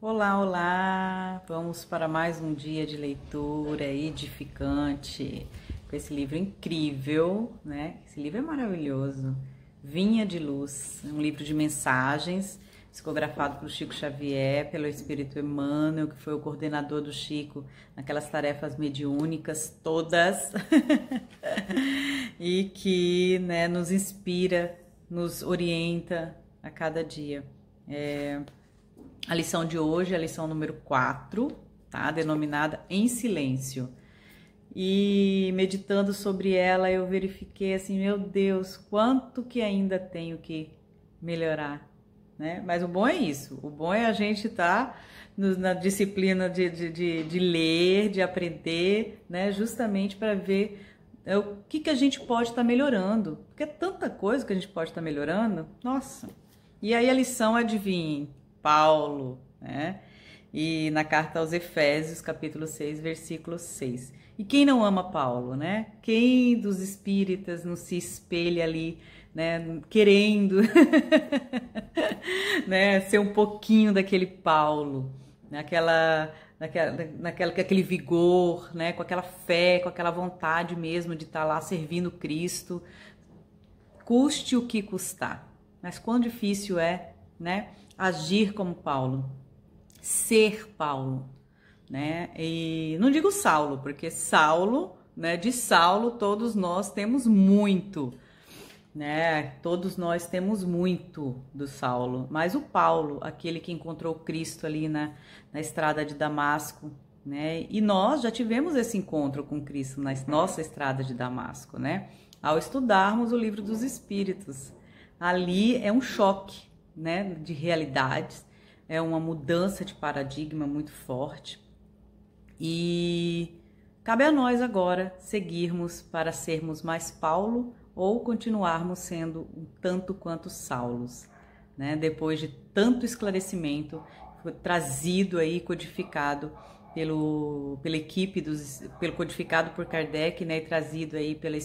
Olá, olá! Vamos para mais um dia de leitura edificante com esse livro incrível, né? Esse livro é maravilhoso. Vinha de Luz, um livro de mensagens, psicografado pelo Chico Xavier, pelo Espírito Emmanuel, que foi o coordenador do Chico naquelas tarefas mediúnicas todas e que, né, nos inspira, nos orienta a cada dia. A lição de hoje é a lição número 4, tá? Denominada Em Silêncio. E meditando sobre ela, eu verifiquei assim, meu Deus, quanto que ainda tenho que melhorar, né? Mas o bom é isso, o bom é a gente estar na disciplina de ler, de aprender, né? Justamente para ver o que a gente pode estar melhorando, porque é tanta coisa que a gente pode estar melhorando, nossa! E aí a lição, adivinhem, Paulo, né? E na carta aos Efésios, capítulo 6, versículo 6. E quem não ama Paulo, né? Quem dos espíritas não se espelha ali, né? Querendo né? Ser um pouquinho daquele Paulo, aquele vigor, né? Com aquela fé, com aquela vontade mesmo de estar lá servindo Cristo, custe o que custar. Mas quão difícil é, né? Agir como Paulo, ser Paulo, né? E não digo Saulo, porque Saulo, né? De Saulo todos nós temos muito, né? Todos nós temos muito do Saulo, mas o Paulo, aquele que encontrou Cristo ali na estrada de Damasco, né? E nós já tivemos esse encontro com Cristo na nossa estrada de Damasco, né? Ao estudarmos o Livro dos Espíritos, ali é um choque, né, de realidades, é uma mudança de paradigma muito forte e cabe a nós agora seguirmos para sermos mais Paulo ou continuarmos sendo um tanto quanto Saulos, né? Depois de tanto esclarecimento foi trazido aí, codificado pela equipe codificado por Kardec, né, e trazido aí pelo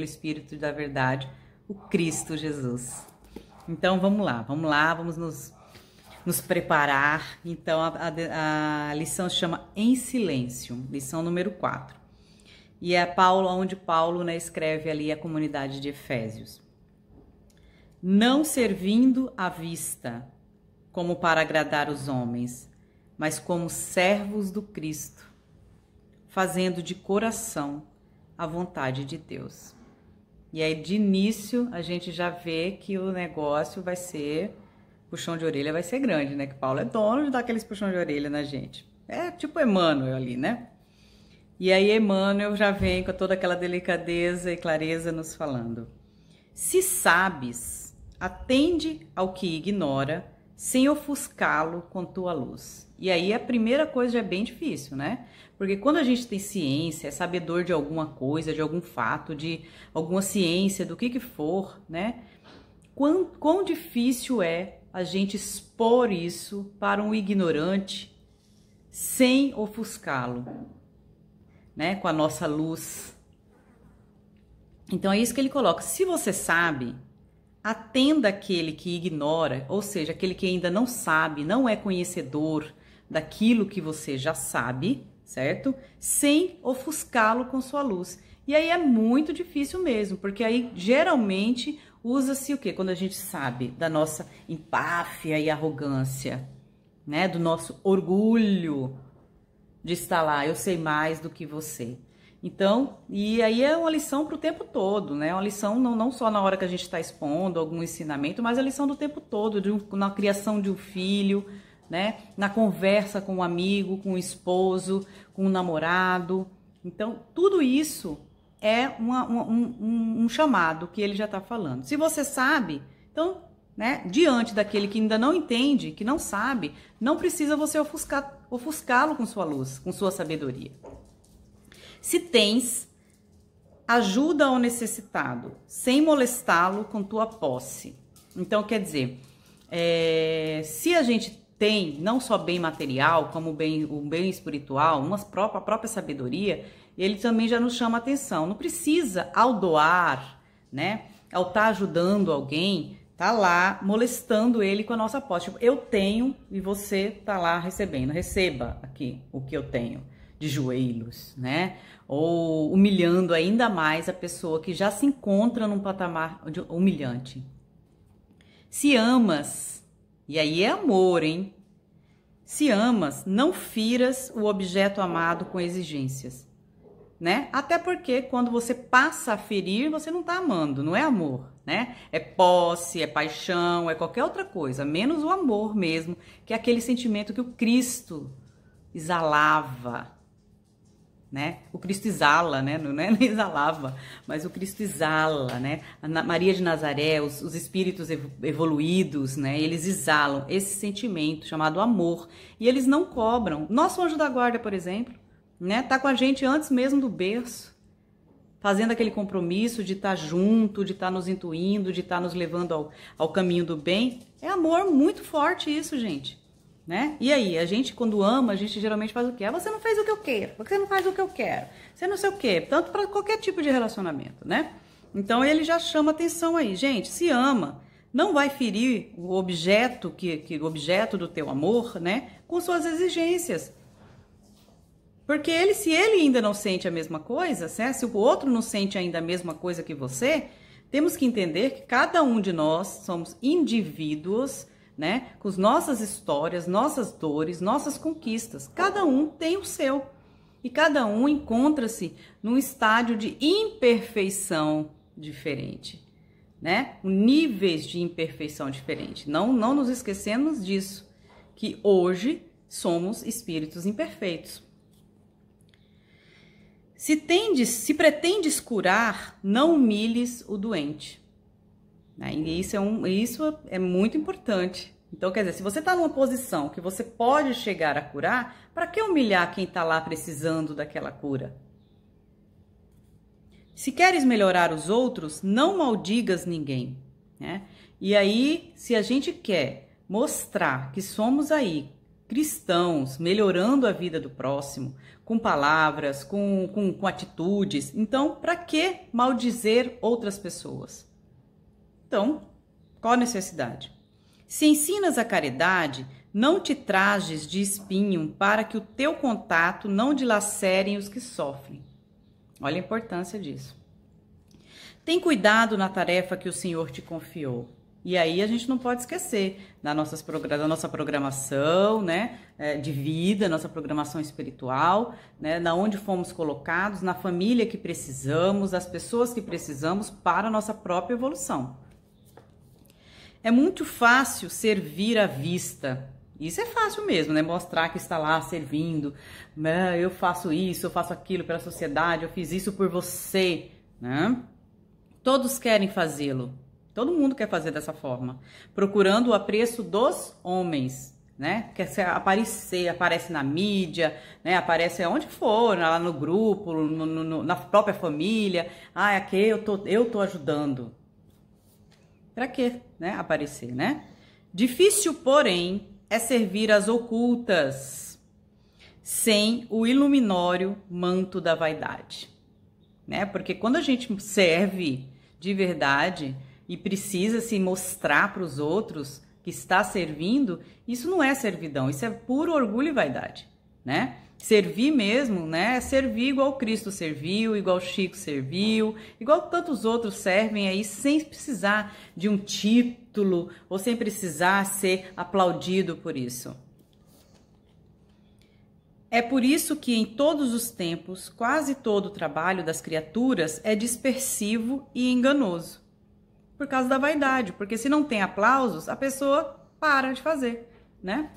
Espírito da Verdade, o Cristo Jesus. Então vamos lá, vamos nos preparar. Então a lição se chama Em Silêncio, lição número 4. E é onde Paulo, né, escreve ali a comunidade de Efésios. Não servindo à vista, como para agradar os homens, mas como servos do Cristo, fazendo de coração a vontade de Deus. E aí, de início, a gente já vê que o negócio vai ser, puxão de orelha vai ser grande, né? Que Paulo é dono de dar aqueles puxão de orelha na gente. É tipo Emmanuel ali, né? E aí, Emmanuel já vem com toda aquela delicadeza e clareza nos falando. Se sabes, atende ao que ignora, sem ofuscá-lo com tua luz. E aí, a primeira coisa já é bem difícil, né? Porque quando a gente tem ciência, é sabedor de alguma coisa, de algum fato, de alguma ciência, do que for, né? Quão difícil é a gente expor isso para um ignorante sem ofuscá-lo, né? Com a nossa luz. Então é isso que ele coloca. Se você sabe, atenda aquele que ignora, ou seja, aquele que ainda não sabe, não é conhecedor daquilo que você já sabe, certo? Sem ofuscá-lo com sua luz. E aí é muito difícil mesmo, porque aí geralmente usa-se o quê? Quando a gente sabe da nossa empáfia e arrogância, né? Do nosso orgulho de estar lá, eu sei mais do que você. Então, e aí é uma lição para o tempo todo, né? Uma lição não só na hora que a gente está expondo algum ensinamento, mas a lição do tempo todo, na criação de um filho, né? Na conversa com um amigo, com um esposo, com um namorado. Então, tudo isso é um chamado que ele já está falando. Se você sabe, então, né? Diante daquele que ainda não entende, que não sabe, não precisa você ofuscá-lo com sua luz, com sua sabedoria. Se tens, ajuda ao necessitado, sem molestá-lo com tua posse. Então, quer dizer, se a gente tem não só bem material, como o bem espiritual, a própria sabedoria, ele também já nos chama a atenção. Não precisa, ao doar, né, ao estar ajudando alguém, tá lá molestando ele com a nossa posse. Tipo, eu tenho e você tá lá recebendo. Receba aqui o que eu tenho, de joelhos, né? Ou humilhando ainda mais a pessoa que já se encontra num patamar humilhante. Se amas, e aí é amor, hein? Se amas, não firas o objeto amado com exigências, né? Até porque quando você passa a ferir, você não tá amando, não é amor, né? É posse, é paixão, é qualquer outra coisa, menos o amor mesmo, que é aquele sentimento que o Cristo exalava, né? O Cristo exala, né? Não é nem exalava, mas o Cristo exala, né? A Maria de Nazaré, os espíritos evoluídos, né? Eles exalam esse sentimento chamado amor e eles não cobram. Nosso anjo da guarda, por exemplo, né? Tá com a gente antes mesmo do berço, fazendo aquele compromisso de estar junto, de estar nos intuindo, de estar nos levando ao caminho do bem. É amor muito forte isso, gente. Né? E aí, a gente quando ama, a gente geralmente faz o quê? Ah, você não fez o que eu quero, você não faz o que eu quero, você não sei o quê, tanto para qualquer tipo de relacionamento, né? Então ele já chama atenção aí, gente, se ama, não vai ferir o objeto, o objeto do teu amor, né? Com suas exigências. Porque se ele ainda não sente a mesma coisa, né? Se o outro não sente ainda a mesma coisa que você, temos que entender que cada um de nós somos indivíduos, né? Com as nossas histórias, nossas dores, nossas conquistas. Cada um tem o seu. E cada um encontra-se num estádio de imperfeição diferente, né? Níveis de imperfeição diferente. Não nos esquecemos disso, que hoje somos espíritos imperfeitos. Se pretendes curar, não humilhes o doente. E isso é muito importante. Então, quer dizer, se você está numa posição que você pode chegar a curar, para que humilhar quem está lá precisando daquela cura? Se queres melhorar os outros, não maldigas ninguém, né? E aí, se a gente quer mostrar que somos aí cristãos, melhorando a vida do próximo, com palavras, com atitudes, então, para que maldizer outras pessoas? Então, qual a necessidade? Se ensinas a caridade, não te trajes de espinho para que o teu contato não dilacerem os que sofrem. Olha a importância disso. Tem cuidado na tarefa que o Senhor te confiou. E aí a gente não pode esquecer da nossa programação, né, de vida, nossa programação espiritual, né, na onde fomos colocados, na família que precisamos, das pessoas que precisamos para a nossa própria evolução. É muito fácil servir à vista. Isso é fácil mesmo, né? Mostrar que está lá servindo. Eu faço isso, eu faço aquilo pela sociedade, eu fiz isso por você, né? Todos querem fazê-lo. Todo mundo quer fazer dessa forma. Procurando o apreço dos homens, né? Quer aparece na mídia, né? Aparece onde for, lá no grupo, na própria família. Ah, aqui eu tô ajudando. Para quê, né? Aparecer, né? Difícil, porém, é servir às ocultas, sem o iluminório manto da vaidade, né? Porque quando a gente serve de verdade e precisa se mostrar para os outros que está servindo, isso não é servidão, isso é puro orgulho e vaidade, né? Servir mesmo, né? Servir igual Cristo serviu, igual Chico serviu, igual tantos outros servem aí sem precisar de um título ou sem precisar ser aplaudido por isso. É por isso que em todos os tempos, quase todo o trabalho das criaturas é dispersivo e enganoso. Por causa da vaidade, porque se não tem aplausos, a pessoa para de fazer, né?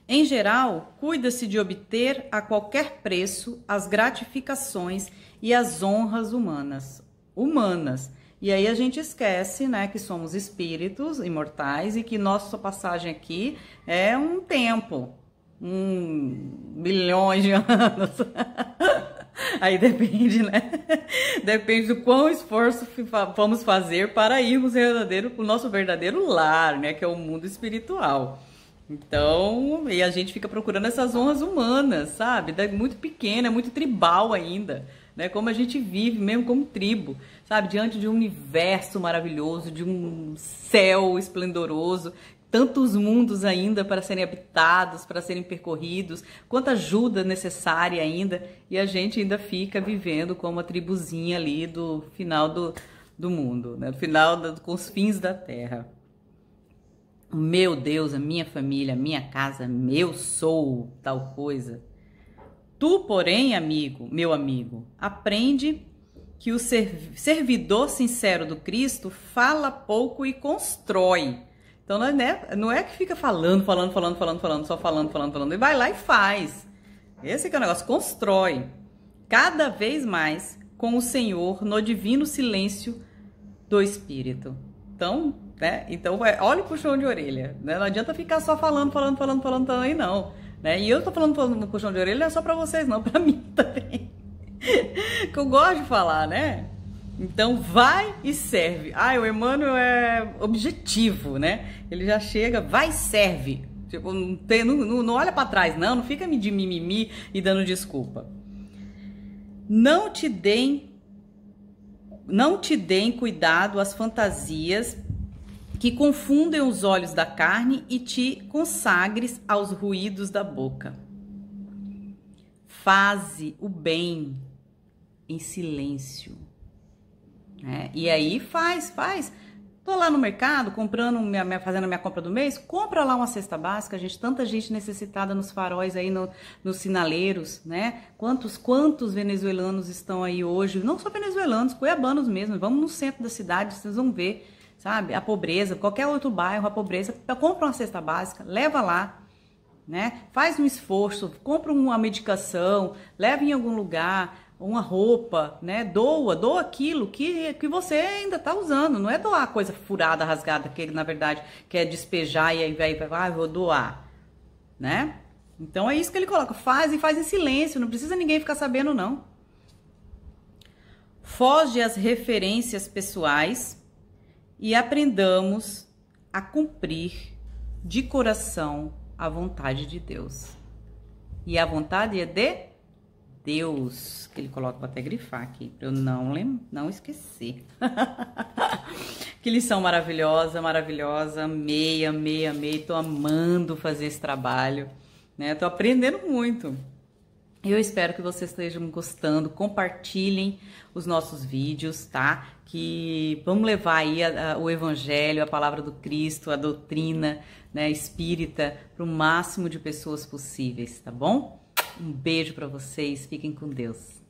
Em geral, cuida-se de obter a qualquer preço as gratificações e as honras humanas. E aí a gente esquece, né, que somos espíritos imortais e que nossa passagem aqui é um tempo, bilhões de anos. Aí depende, né? Depende do quão esforço vamos fazer para irmos para o nosso verdadeiro lar, né, que é o mundo espiritual. Então, e a gente fica procurando essas honras humanas, sabe? Muito pequena, muito tribal ainda, né? Como a gente vive mesmo como tribo, sabe? Diante de um universo maravilhoso, de um céu esplendoroso, tantos mundos ainda para serem habitados, para serem percorridos, quanta ajuda necessária ainda, e a gente ainda fica vivendo como a tribuzinha ali do final do mundo, né? Do final com os fins da terra. Meu Deus, a minha família, a minha casa, eu sou tal coisa. Tu, porém, amigo, meu amigo, aprende que o servidor sincero do Cristo fala pouco e constrói. Então não é que fica falando, só falando, e vai lá e faz. Esse que é o negócio, constrói cada vez mais com o Senhor no divino silêncio do Espírito. Então, né? Então, olha o puxão de orelha, né? Não adianta ficar só falando aí, não. Né? E eu tô falando no puxão de orelha não é só pra vocês, não, pra mim também. Que eu gosto de falar, né? Então, vai e serve. O Emmanuel é objetivo, né? Ele já chega, vai e serve. Tipo, não olha pra trás, não fica de mimimi e dando desculpa. Não te deem cuidado às fantasias que confundem os olhos da carne e te consagres aos ruídos da boca. Faze o bem em silêncio. E aí faz. Tô lá no mercado comprando fazendo a minha compra do mês, compra lá uma cesta básica, tanta gente necessitada nos faróis aí, nos sinaleiros, né? Quantos venezuelanos estão aí hoje, não só venezuelanos, cuiabanos mesmo, vamos no centro da cidade, vocês vão ver, sabe? A pobreza, qualquer outro bairro, a pobreza, compra uma cesta básica, leva lá, né? Faz um esforço, compra uma medicação, leva em algum lugar, uma roupa, né? Doa aquilo que você ainda tá usando. Não é doar coisa furada, rasgada, que na verdade quer despejar e aí vai, vou doar, né? Então é isso que ele coloca, faz em silêncio, não precisa ninguém ficar sabendo, não. Foge às referências pessoais e aprendamos a cumprir de coração a vontade de Deus. E a vontade é de Deus, que ele coloca, vou até grifar aqui, para eu não esquecer. Que lição maravilhosa, amei, tô amando fazer esse trabalho, né? Tô aprendendo muito. Eu espero que vocês estejam gostando, compartilhem os nossos vídeos, tá? Que vamos levar aí o Evangelho, a palavra do Cristo, a doutrina, né, espírita, para o máximo de pessoas possíveis, tá bom? Um beijo para vocês, fiquem com Deus.